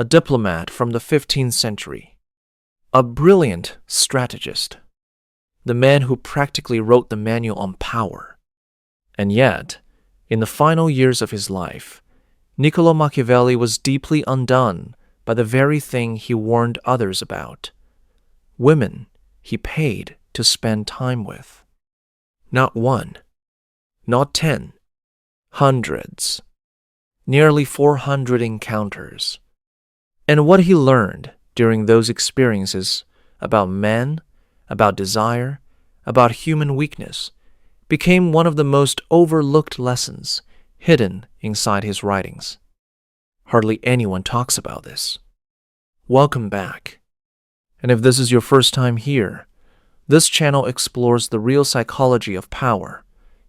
a diplomat from the 15th century, a brilliant strategist, the man who practically wrote the manual on power. And yet, in the final years of his life, Niccolò Machiavelli was deeply undone by the very thing he warned others about: women he paid to spend time with. Not one, not 10, hundreds, nearly 400 encounters. And what he learned during those experiences about men, about desire, about human weakness, became one of the most overlooked lessons hidden inside his writings. Hardly anyone talks about this. Welcome back. And if this is your first time here, this channel explores the real psychology of power,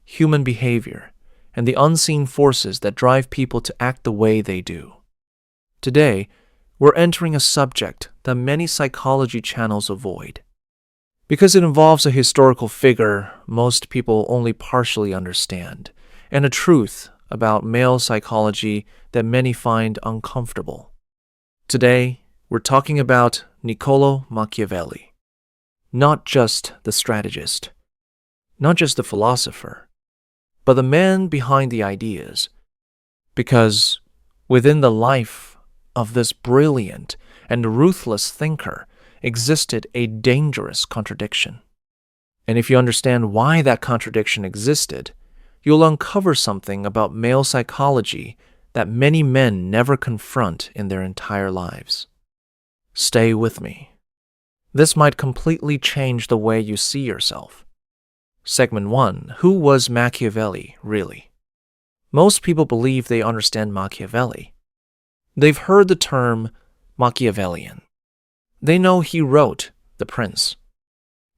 human behavior, and the unseen forces that drive people to act the way they do. Today, we're entering a subject that many psychology channels avoid. Because it involves a historical figure most people only partially understand, and a truth about male psychology that many find uncomfortable. Today, we're talking about Niccolò Machiavelli. Not just the strategist, not just the philosopher, but the man behind the ideas. Because within the life of this brilliant and ruthless thinker existed a dangerous contradiction. And if you understand why that contradiction existed, you'll uncover something about male psychology that many men never confront in their entire lives. Stay with me. This might completely change the way you see yourself. Segment 1. Who was Machiavelli, really? Most people believe they understand Machiavelli. They've heard the term Machiavellian. They know he wrote The Prince.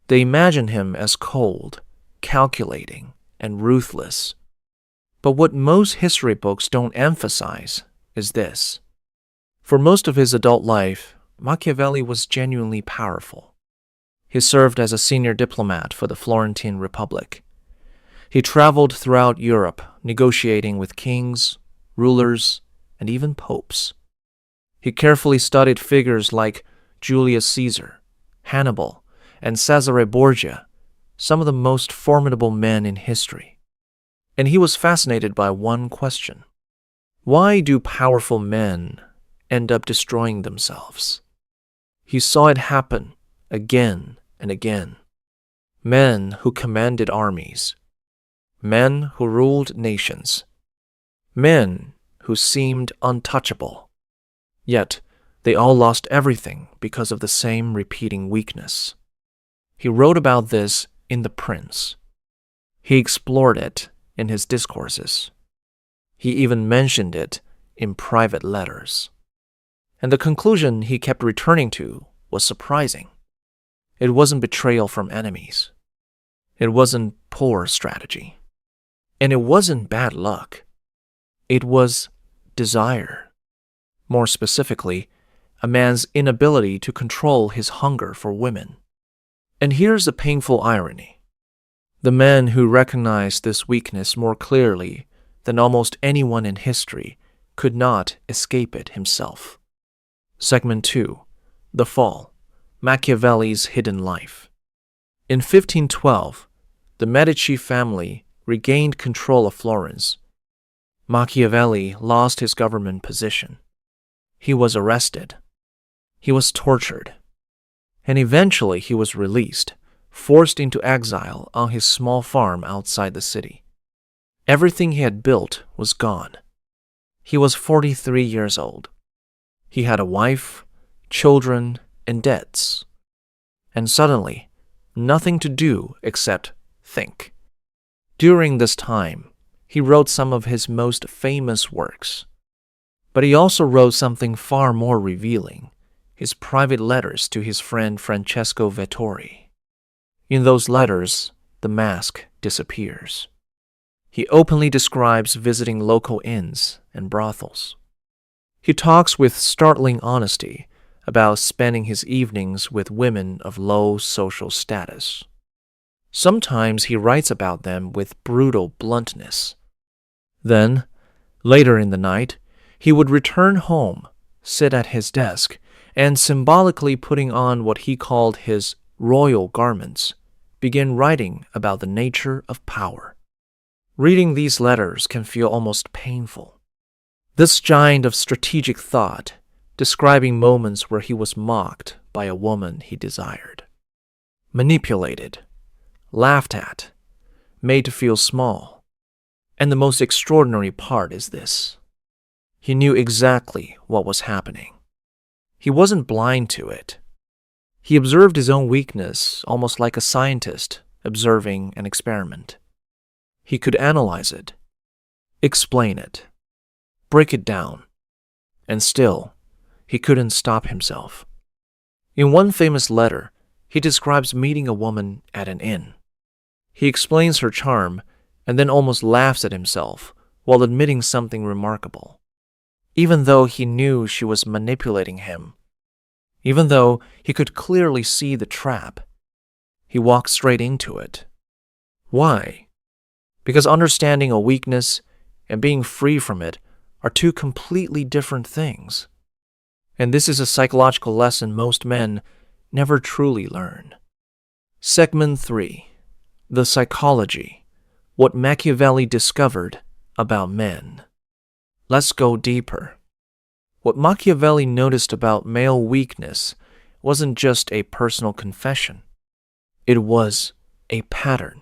They imagine him as cold, calculating, and ruthless. But what most history books don't emphasize is this. For most of his adult life, Machiavelli was genuinely powerful. He served as a senior diplomat for the Florentine Republic. He traveled throughout Europe, negotiating with kings, rulers, and even popes. He carefully studied figures like Julius Caesar, Hannibal, and Cesare Borgia, some of the most formidable men in history. And he was fascinated by one question. Why do powerful men end up destroying themselves? He saw it happen again and again. Men who commanded armies, men who ruled nations, men who seemed untouchable. Yet, they all lost everything because of the same repeating weakness. He wrote about this in The Prince. He explored it in his discourses. He even mentioned it in private letters. And the conclusion he kept returning to was surprising. It wasn't betrayal from enemies. It wasn't poor strategy. And it wasn't bad luck. It was desire. More specifically, a man's inability to control his hunger for women. And here's the painful irony. The man who recognized this weakness more clearly than almost anyone in history could not escape it himself. Segment 2. The Fall. Machiavelli's Hidden Life. In 1512, the Medici family regained control of Florence. Machiavelli lost his government position. He was arrested. He was tortured. And eventually he was released, forced into exile on his small farm outside the city. Everything he had built was gone. He was 43 years old. He had a wife, children, and debts. And suddenly, nothing to do except think. During this time, he wrote some of his most famous works. But he also wrote something far more revealing, his private letters to his friend Francesco Vettori. In those letters, the mask disappears. He openly describes visiting local inns and brothels. He talks with startling honesty about spending his evenings with women of low social status. Sometimes he writes about them with brutal bluntness. Then, later in the night, he would return home, sit at his desk, and symbolically putting on what he called his royal garments, began writing about the nature of power. Reading these letters can feel almost painful. This giant of strategic thought, describing moments where he was mocked by a woman he desired, manipulated, laughed at, made to feel small. And the most extraordinary part is this: he knew exactly what was happening. He wasn't blind to it. He observed his own weakness almost like a scientist observing an experiment. He could analyze it, explain it, break it down, and still, he couldn't stop himself. In one famous letter, he describes meeting a woman at an inn. He explains her charm and then almost laughs at himself while admitting something remarkable. Even though he knew she was manipulating him, even though he could clearly see the trap, he walked straight into it. Why? Because understanding a weakness and being free from it are two completely different things. And this is a psychological lesson most men never truly learn. Segment 3. The Psychology. What Machiavelli discovered about men. Let's go deeper. What Machiavelli noticed about male weakness wasn't just a personal confession. It was a pattern.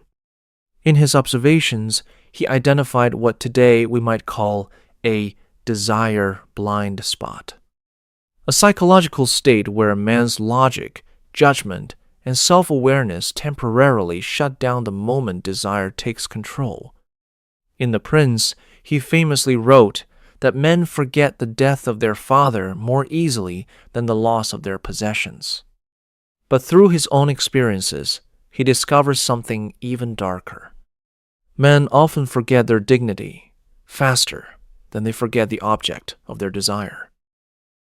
In his observations, he identified what today we might call a desire blind spot, a psychological state where a man's logic, judgment, and self-awareness temporarily shut down the moment desire takes control. In The Prince, he famously wrote that men forget the death of their father more easily than the loss of their possessions. But through his own experiences, he discovers something even darker. Men often forget their dignity faster than they forget the object of their desire.